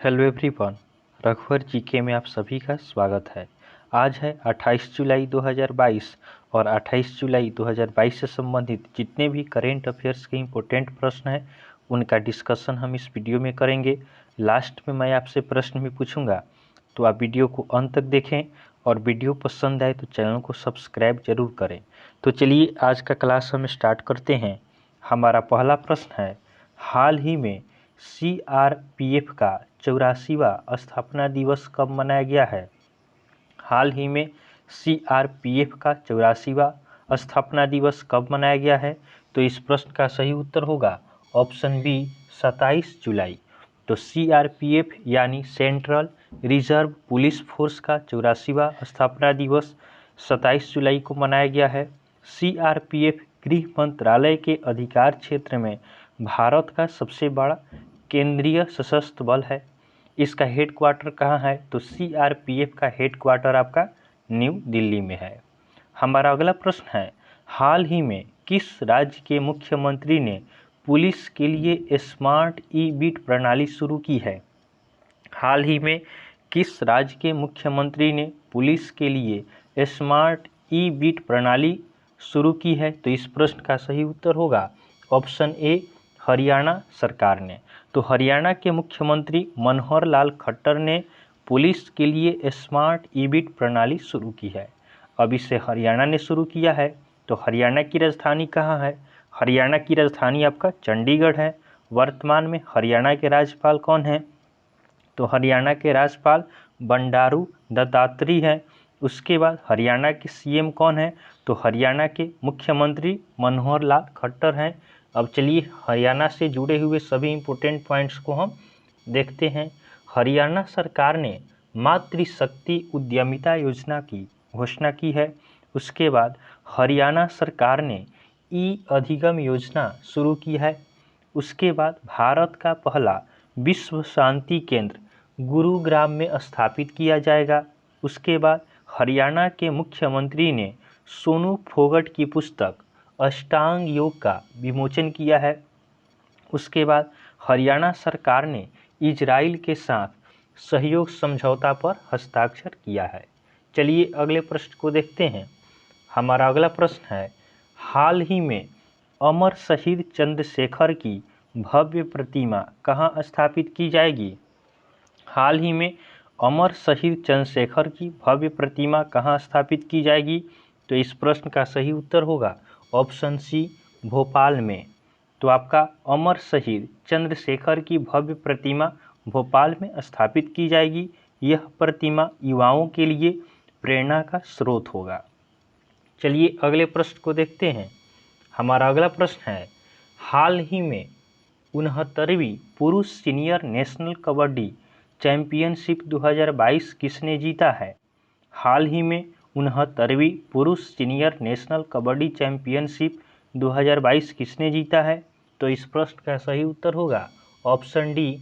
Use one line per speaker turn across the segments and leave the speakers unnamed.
Hello everyone, रघुवर GK में आप सभी का स्वागत है। आज है 28 जुलाई 2022 और 28 जुलाई 2022 से संबंधित जितने भी करेंट अफेयर्स के इम्पोर्टेंट प्रश्न हैं उनका डिस्कशन हम इस वीडियो में करेंगे। लास्ट में मैं आपसे प्रश्न भी पूछूंगा, तो आप वीडियो को अंत तक देखें और वीडियो पसंद आए तो चैनल को सब्सक्राइब जरूर करें। तो चलिए आज का क्लास हम स्टार्ट करते हैं। हमारा पहला प्रश्न है, हाल ही में CRPF का 84वां स्थापना दिवस कब मनाया गया है? हाल ही में CRPF का 84वां स्थापना दिवस कब मनाया गया है? तो इस प्रश्न का सही उत्तर होगा ऑप्शन बी 27 जुलाई। तो CRPF यानी सेंट्रल रिजर्व पुलिस फोर्स का 84वां स्थापना दिवस 27 जुलाई को मनाया गया है। CRPF गृह मंत्रालय के अधिकार क्षेत्र में भारत का सबसे बड़ा केंद्रीय सशस्त्र बल है। इसका हेडक्वार्टर कहाँ है? तो CRPF का हेडक्वार्टर आपका न्यू दिल्ली में है। हमारा अगला प्रश्न है, हाल ही में किस राज्य के मुख्यमंत्री ने पुलिस के लिए स्मार्ट ई-बीट प्रणाली शुरू की है? हाल ही में किस राज्य के मुख्यमंत्री ने पुलिस के लिए स्मार्ट ई-बीट प्रणाली शुरू की है? तो इस प्रश्न का सही उत्तर होगा ऑप्शन ए हरियाणा सरकार ने। तो हरियाणा के मुख्यमंत्री मनोहर लाल खट्टर ने पुलिस के लिए स्मार्ट ई-बीट प्रणाली शुरू की है। अब इसे हरियाणा ने शुरू किया है। तो हरियाणा की राजधानी कहाँ है? हरियाणा की राजधानी आपका चंडीगढ़ है। वर्तमान में हरियाणा के राज्यपाल कौन हैं? तो हरियाणा के राज्यपाल बंडारू दत्तात्रेय हैं। उसके बाद हरियाणा के CM कौन है? तो हरियाणा के मुख्यमंत्री मनोहर लाल खट्टर हैं। अब चलिए हरियाणा से जुड़े हुए सभी इम्पोर्टेंट पॉइंट्स को हम देखते हैं। हरियाणा सरकार ने मातृशक्ति उद्यमिता योजना की घोषणा की है। उसके बाद हरियाणा सरकार ने ई-अधिगम योजना शुरू की है। उसके बाद भारत का पहला विश्व शांति केंद्र गुरुग्राम में स्थापित किया जाएगा। उसके बाद हरियाणा के मुख्यमंत्री ने सोनू फोगट की पुस्तक अष्टांग योग का विमोचन किया है। उसके बाद हरियाणा सरकार ने इजराइल के साथ सहयोग समझौता पर हस्ताक्षर किया है। चलिए अगले प्रश्न को देखते हैं। हमारा अगला प्रश्न है, हाल ही में अमर शहीद चंद्रशेखर की भव्य प्रतिमा कहाँ स्थापित की जाएगी? हाल ही में अमर शहीद चंद्रशेखर की भव्य प्रतिमा कहाँ स्थापित की जाएगी? तो इस प्रश्न का सही उत्तर होगा ऑप्शन सी भोपाल में। तो आपका अमर शहीद चंद्रशेखर की भव्य प्रतिमा भोपाल में स्थापित की जाएगी। यह प्रतिमा युवाओं के लिए प्रेरणा का स्रोत होगा। चलिए अगले प्रश्न को देखते हैं। हमारा अगला प्रश्न है, हाल ही में 69वीं पुरुष सीनियर नेशनल कबड्डी चैंपियनशिप 2022 किसने जीता है? हाल ही में 69वीं पुरुष सीनियर नेशनल कबड्डी चैंपियनशिप 2022 किसने जीता है? तो इस प्रश्न का सही उत्तर होगा ऑप्शन डी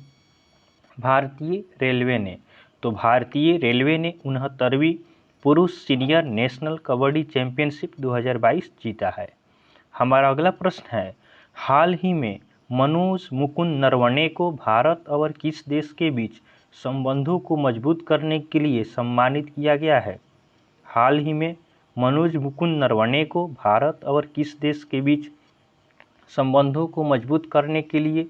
भारतीय रेलवे ने। तो भारतीय रेलवे ने 69वीं पुरुष सीनियर नेशनल कबड्डी चैंपियनशिप 2022 जीता है। हमारा अगला प्रश्न है, हाल ही में मनोज मुकुंद नरवणे को भारत और किस देश के बीच संबंधों को मजबूत करने के लिए सम्मानित किया गया है? हाल ही में मनोज मुकुंद नरवणे को भारत और किस देश के बीच संबंधों को मजबूत करने के लिए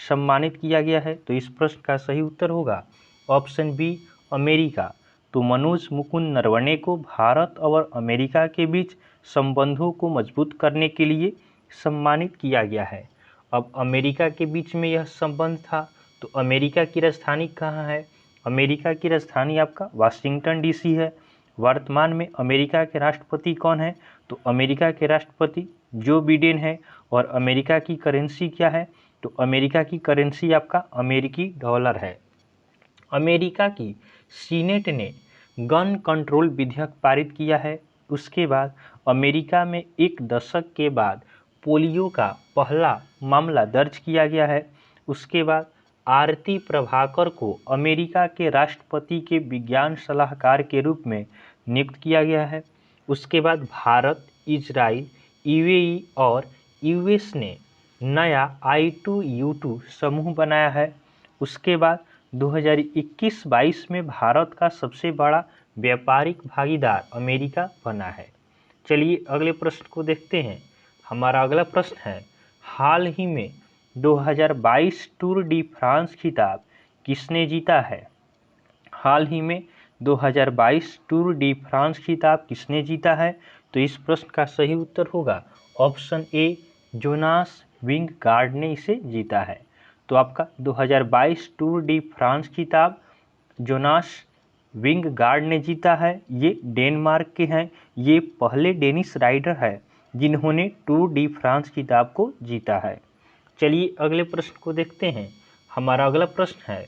सम्मानित किया गया है? तो इस प्रश्न का सही उत्तर होगा ऑप्शन बी अमेरिका। तो मनोज मुकुंद नरवणे को भारत और अमेरिका के बीच संबंधों को मजबूत करने के लिए सम्मानित किया गया है। अब अमेरिका के बीच में यह संबंध था, तो अमेरिका की राजधानी कहाँ है? अमेरिका की राजधानी आपका वाशिंगटन DC है। वर्तमान में अमेरिका के राष्ट्रपति कौन है? तो अमेरिका के राष्ट्रपति जो बिडेन है। और अमेरिका की करेंसी क्या है? तो अमेरिका की करेंसी आपका अमेरिकी डॉलर है। अमेरिका की सीनेट ने गन कंट्रोल विधेयक पारित किया है। उसके बाद अमेरिका में एक दशक के बाद पोलियो का पहला मामला दर्ज किया गया है। उसके बाद आरती प्रभाकर को अमेरिका के राष्ट्रपति के विज्ञान सलाहकार के रूप में नियुक्त किया गया है। उसके बाद भारत, इजराइल, UAE और US ने नया I2U2 समूह बनाया है। उसके बाद 2021-22 में भारत का सबसे बड़ा व्यापारिक भागीदार अमेरिका बना है। चलिए अगले प्रश्न को देखते हैं। हमारा अगला प्रश्न है, हाल ही में 2022 टूर डी फ्रांस खिताब किसने जीता है? हाल ही में 2022 टूर डी फ्रांस खिताब किसने जीता है? तो इस प्रश्न का सही उत्तर होगा ऑप्शन ए, जोनास विंगगार्ड ने इसे जीता है। तो आपका 2022 टूर डी फ्रांस खिताब जोनास विंगगार्ड ने जीता है। ये डेनमार्क के हैं। ये पहले डेनिश राइडर है जिन्होंने टूर डी फ्रांस खिताब को जीता है। चलिए अगले प्रश्न को देखते हैं। हमारा अगला प्रश्न है,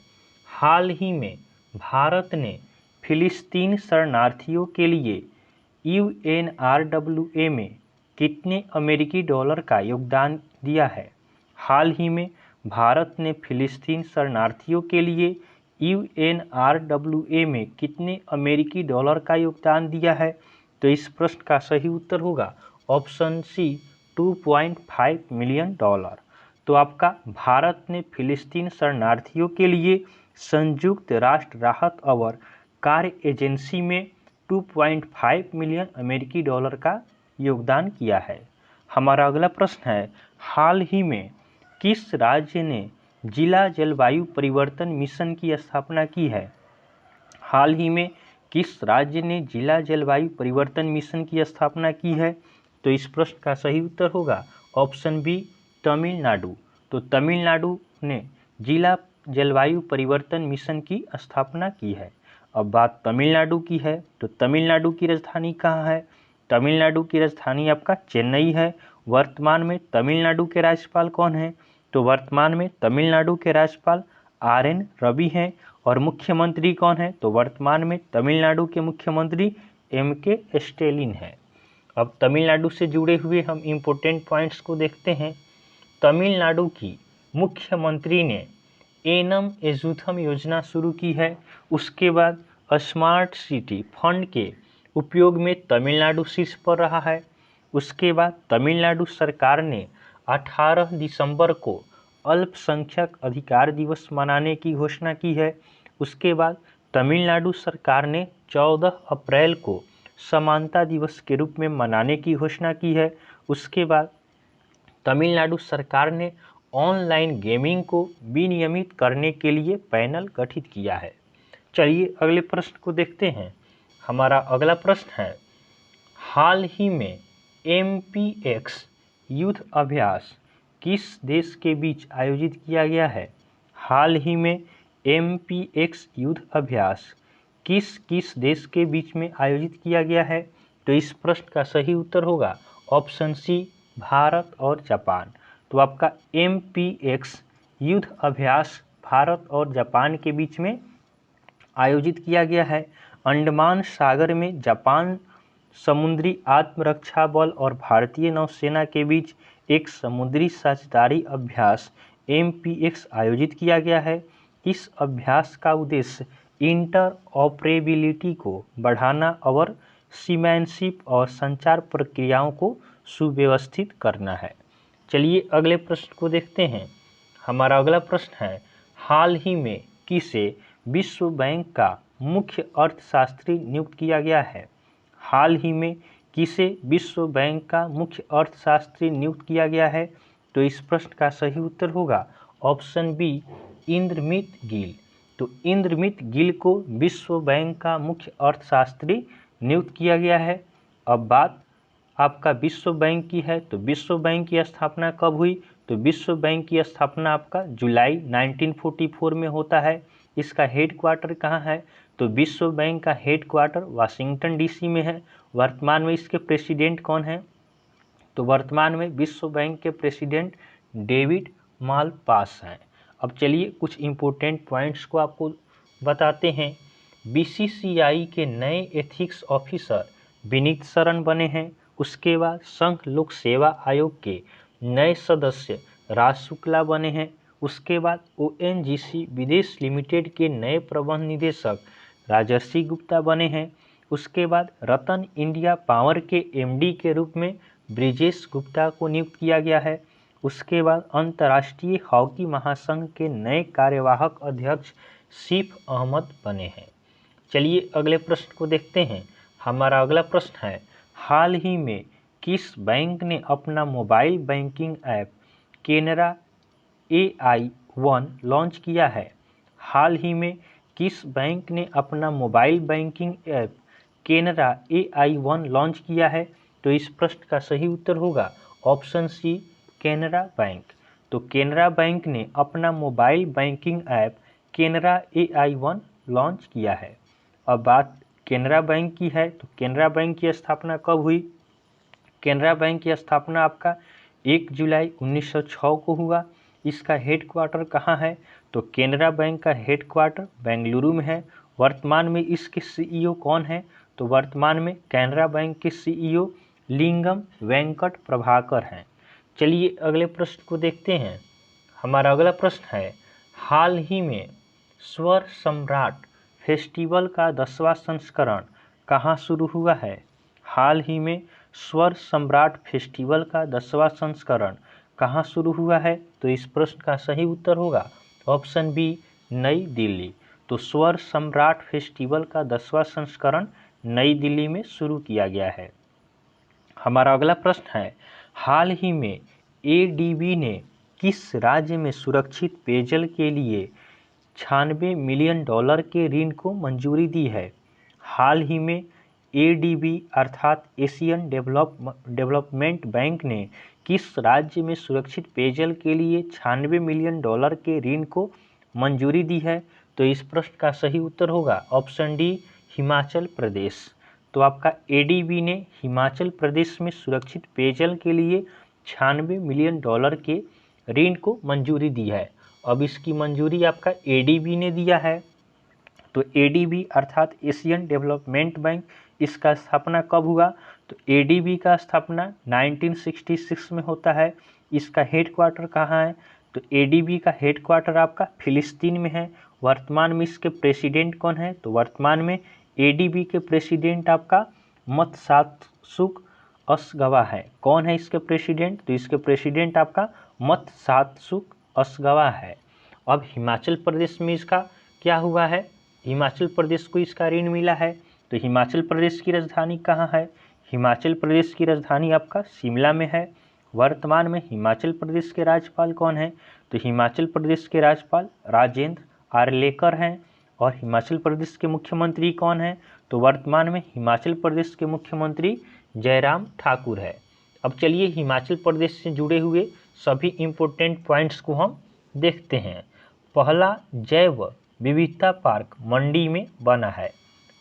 हाल ही में भारत ने फिलिस्तीन शरणार्थियों के लिए UNRWA में कितने अमेरिकी डॉलर का योगदान दिया है? हाल ही में भारत ने फिलिस्तीन शरणार्थियों के लिए UNRWA में कितने अमेरिकी डॉलर का योगदान दिया है? तो इस प्रश्न का सही उत्तर होगा ऑप्शन सी, 2.5 मिलियन डॉलर। तो आपका भारत ने फिलिस्तीन शरणार्थियों के लिए संयुक्त राष्ट्र राहत और कार्य एजेंसी में 2.5 मिलियन अमेरिकी डॉलर का योगदान किया है। हमारा अगला प्रश्न है, हाल ही में किस राज्य ने जिला जलवायु परिवर्तन मिशन की स्थापना की है? हाल ही में किस राज्य ने जिला जलवायु परिवर्तन मिशन की स्थापना की है? तो इस प्रश्न का सही उत्तर होगा ऑप्शन बी, तमिलनाडु। तो तमिलनाडु ने जिला जलवायु परिवर्तन मिशन की स्थापना की है। अब बात तमिलनाडु की है, तो तमिलनाडु की राजधानी कहाँ है? तमिलनाडु की राजधानी आपका चेन्नई है। वर्तमान में तमिलनाडु के राज्यपाल कौन हैं? तो वर्तमान में तमिलनाडु के राज्यपाल RN रवि हैं। और मुख्यमंत्री कौन है? तो वर्तमान में तमिलनाडु के मुख्यमंत्री MK स्टैलिन है। अब तमिलनाडु से जुड़े हुए हम इम्पोर्टेंट पॉइंट्स को देखते हैं। तमिलनाडु की मुख्यमंत्री ने एनम एजुथम योजना शुरू की है। उसके बाद स्मार्ट सिटी फंड के उपयोग में तमिलनाडु शीर्ष पर रहा है। उसके बाद तमिलनाडु सरकार ने 18 दिसंबर को अल्पसंख्यक अधिकार दिवस मनाने की घोषणा की है। उसके बाद तमिलनाडु सरकार ने 14 अप्रैल को समानता दिवस के रूप में मनाने की घोषणा की है। उसके बाद तमिलनाडु सरकार ने ऑनलाइन गेमिंग को विनियमित करने के लिए पैनल गठित किया है। चलिए अगले प्रश्न को देखते हैं। हमारा अगला प्रश्न है, हाल ही में MPX युद्ध अभ्यास किस देश के बीच आयोजित किया गया है? हाल ही में MPX युद्ध अभ्यास किस किस देश के बीच में आयोजित किया गया है? तो इस प्रश्न का सही उत्तर होगा ऑप्शन सी, भारत और जापान। तो आपका MPX युद्ध अभ्यास भारत और जापान के बीच में आयोजित किया गया है। अंडमान सागर में जापान समुद्री आत्मरक्षा बल और भारतीय नौसेना के बीच एक समुद्री साझेदारी अभ्यास MPX आयोजित किया गया है। इस अभ्यास का उद्देश्य इंटर ऑपरेबिलिटी को बढ़ाना और सीमैनशिप और संचार प्रक्रियाओं को सुव्यवस्थित करना है। चलिए अगले प्रश्न को देखते हैं। हमारा अगला प्रश्न है, हाल ही में किसे विश्व बैंक का मुख्य अर्थशास्त्री नियुक्त किया गया है? हाल ही में किसे विश्व बैंक का मुख्य अर्थशास्त्री नियुक्त किया गया है? तो इस प्रश्न का सही उत्तर होगा ऑप्शन बी, इंद्रमित गिल। तो इंद्रमित गिल को विश्व बैंक का मुख्य अर्थशास्त्री नियुक्त किया गया है। अब बात आपका विश्व बैंक की है, तो विश्व बैंक की स्थापना कब हुई? तो विश्व बैंक की स्थापना आपका जुलाई 1944 में होता है। इसका हेडक्वार्टर कहाँ है? तो विश्व बैंक का हेडक्वार्टर वाशिंगटन DC में है। वर्तमान में इसके प्रेसिडेंट कौन है? तो वर्तमान में विश्व बैंक के प्रेसिडेंट डेविड मालपास हैं। अब चलिए कुछ इम्पोर्टेंट पॉइंट्स को आपको बताते हैं। BCCI के नए एथिक्स ऑफिसर विनीत शरण बने हैं। उसके बाद संघ लोक सेवा आयोग के नए सदस्य राज शुक्ला बने हैं। उसके बाद ONGC विदेश लिमिटेड के नए प्रबंध निदेशक राजर्षि गुप्ता बने हैं। उसके बाद रतन इंडिया पावर के MD के रूप में ब्रिजेश गुप्ता को नियुक्त किया गया है। उसके बाद अंतर्राष्ट्रीय हॉकी महासंघ के नए कार्यवाहक अध्यक्ष सिफ अहमद बने हैं। चलिए अगले प्रश्न को देखते हैं। हमारा अगला प्रश्न है, हाल ही में किस बैंक ने अपना mobile banking app Canara AI1 launch किया है? हाल ही में किस बैंक ने अपना mobile banking app Canara AI1 launch किया है? तो इस प्रश्न का सही उत्तर होगा ऑप्शन सी, केनरा बैंक। तो केनरा बैंक ने अपना mobile banking app Canara AI1 launch किया है। अब बात केनरा बैंक की है, तो केनरा बैंक की स्थापना कब हुई? केनरा बैंक की स्थापना आपका 1 जुलाई 1906 को हुआ। इसका हेडक्वार्टर कहाँ है? तो केनरा बैंक का हेडक्वार्टर बेंगलुरु में है। वर्तमान में इसके CEO कौन है? तो वर्तमान में केनरा बैंक के CEO लिंगम वेंकट प्रभाकर हैं। चलिए अगले प्रश्न को देखते हैं। हमारा अगला प्रश्न है, हाल ही में स्वर सम्राट फेस्टिवल का 10वां संस्करण कहाँ शुरू हुआ है? हाल ही में स्वर सम्राट फेस्टिवल का 10वां संस्करण कहाँ शुरू हुआ है? तो इस प्रश्न का सही उत्तर होगा ऑप्शन बी, नई दिल्ली। तो स्वर सम्राट फेस्टिवल का 10वां संस्करण नई दिल्ली में शुरू किया गया है। हमारा अगला प्रश्न है, हाल ही में ADB ने किस राज्य में सुरक्षित पेयजल के लिए $96 मिलियन के ऋण को मंजूरी दी है? हाल ही में ADB अर्थात एशियन डेवलपमेंट बैंक ने किस राज्य में सुरक्षित पेयजल के लिए $96 मिलियन के ऋण को मंजूरी दी है? तो इस प्रश्न का सही उत्तर होगा ऑप्शन डी, हिमाचल प्रदेश। तो आपका ADB ने हिमाचल प्रदेश में सुरक्षित पेयजल के लिए $96 मिलियन के ऋण को मंजूरी दी है। अब इसकी मंजूरी आपका ADB ने दिया है। तो ADB अर्थात एशियन डेवलपमेंट बैंक, इसका स्थापना कब हुआ? तो ADB का स्थापना 1966 में होता है। इसका हेडक्वार्टर कहाँ है? तो ADB का हेडक्वार्टर आपका फिलिस्तीन में है। वर्तमान में इसके प्रेसिडेंट कौन है? तो वर्तमान में ADB के प्रेसिडेंट आपका मतसात्सुक असगवा है। कौन है इसके प्रेसिडेंट? तो इसके प्रेसिडेंट आपका मतसात्सुक असगवा है। अब हिमाचल प्रदेश में इसका क्या हुआ है? हिमाचल प्रदेश को इसका ऋण मिला है। तो हिमाचल प्रदेश की राजधानी कहाँ है? हिमाचल प्रदेश की राजधानी आपका शिमला में है। वर्तमान में हिमाचल प्रदेश के राज्यपाल कौन है? तो हिमाचल प्रदेश के राज्यपाल राजेंद्र आर्लेकर हैं। और हिमाचल प्रदेश के मुख्यमंत्री कौन है? तो वर्तमान में हिमाचल प्रदेश के मुख्यमंत्री जयराम ठाकुर है। अब चलिए हिमाचल प्रदेश से जुड़े हुए सभी इम्पोर्टेंट पॉइंट्स को हम देखते हैं। पहला, जैव विविधता पार्क मंडी में बना है।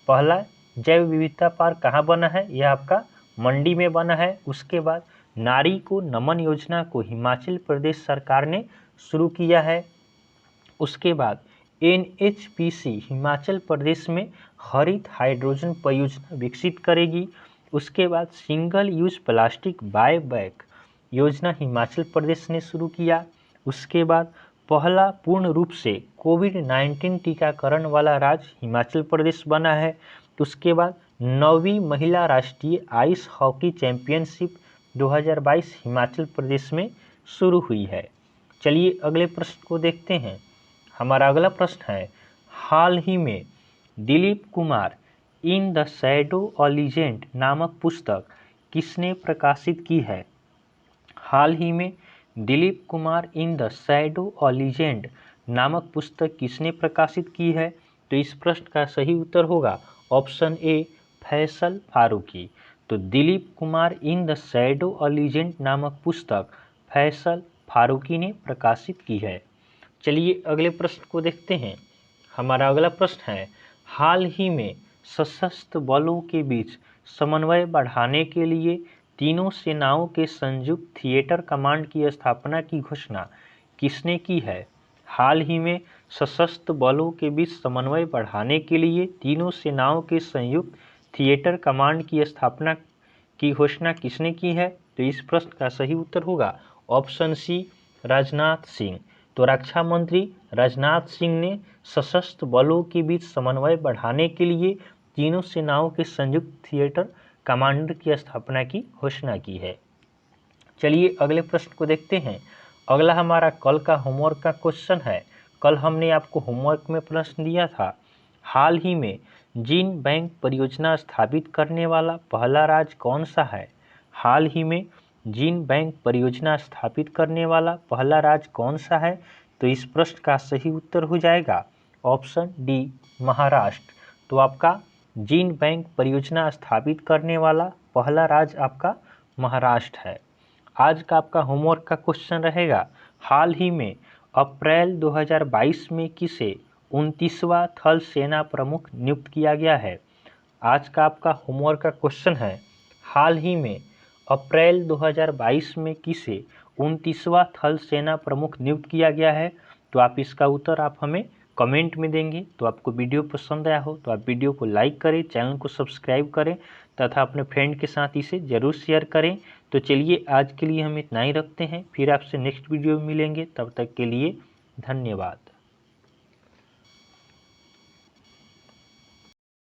पहला जैव विविधता पार्क कहाँ बना है? यह आपका मंडी में बना है। उसके बाद नारी को नमन योजना को हिमाचल प्रदेश सरकार ने शुरू किया है। उसके बाद NHPC हिमाचल प्रदेश में हरित हाइड्रोजन परियोजना विकसित करेगी। उसके बाद single use plastic buy back योजना हिमाचल प्रदेश ने शुरू किया। उसके बाद पहला पूर्ण रूप से कोविड-19 टीकाकरण वाला राज्य हिमाचल प्रदेश बना है। उसके बाद 9वीं महिला राष्ट्रीय ice hockey championship 2022 Himachal Pradesh में शुरू हुई है। चलिए अगले प्रश्न को देखते हैं। हमारा अगला प्रश्न है, हाल ही में Dilip Kumar in the shadow of legend नामक पुस्तक किसने प्रकाशित की है? हाल ही में Dilip Kumar in the shadow of legend नामक पुस्तक किसने प्रकाशित की है? तो इस प्रश्न का सही उत्तर होगा ऑप्शन ए, फैसल फारूकी। तो Dilip Kumar in the shadow of legend नामक पुस्तक फैसल फारूकी ने प्रकाशित की है। चलिए अगले प्रश्न को देखते हैं। हमारा अगला प्रश्न है, हाल ही में सशस्त्र बलों के बीच समन्वय बढ़ाने के लिए तीनों सेनाओं के संयुक्त थिएटर कमांड की स्थापना की घोषणा किसने की है? हाल ही में सशस्त्र बलों के बीच समन्वय बढ़ाने के लिए तीनों सेनाओं के संयुक्त थिएटर कमांड की स्थापना की घोषणा किसने की है? तो इस प्रश्न का सही उत्तर होगा ऑप्शन सी, राजनाथ सिंह। तो रक्षा मंत्री राजनाथ सिंह ने सशस्त्र बलों के बीच समन्वय बढ़ाने के लिए तीनों सेनाओं के संयुक्त थिएटर कमांडर की स्थापना की घोषणा की है। चलिए अगले प्रश्न को देखते हैं। अगला हमारा कल का होमवर्क का क्वेश्चन है, कल हमने आपको होमवर्क में प्रश्न दिया था, हाल ही में जिन बैंक परियोजना स्थापित करने वाला पहला राज्य कौन सा है। हाल ही में जिन बैंक परियोजना स्थापित करने वाला पहला राज्य कौन सा है। तो इस प्रश्न का सही उत्तर हो जाएगा ऑप्शन डी, महाराष्ट्र। तो आपका जिन बैंक परियोजना स्थापित करने वाला पहला राज्य आपका महाराष्ट्र है। आज का आपका होमवर्क का क्वेश्चन रहेगा, हाल ही में अप्रैल 2022 में किसे 29वां थल सेना प्रमुख नियुक्त किया गया है। आज का आपका होमवर्क का क्वेश्चन है, हाल ही में अप्रैल 2022 में किसे 29वां थल सेना प्रमुख नियुक्त किया गया है। तो आप इसका उत्तर आप हमें कमेंट में देंगे। तो आपको वीडियो पसंद आया हो तो आप वीडियो को लाइक करें, चैनल को सब्सक्राइब करें तथा अपने फ्रेंड के साथ इसे ज़रूर शेयर करें। तो चलिए आज के लिए हम इतना ही रखते हैं, फिर आपसे नेक्स्ट वीडियो में मिलेंगे। तब तक के लिए धन्यवाद।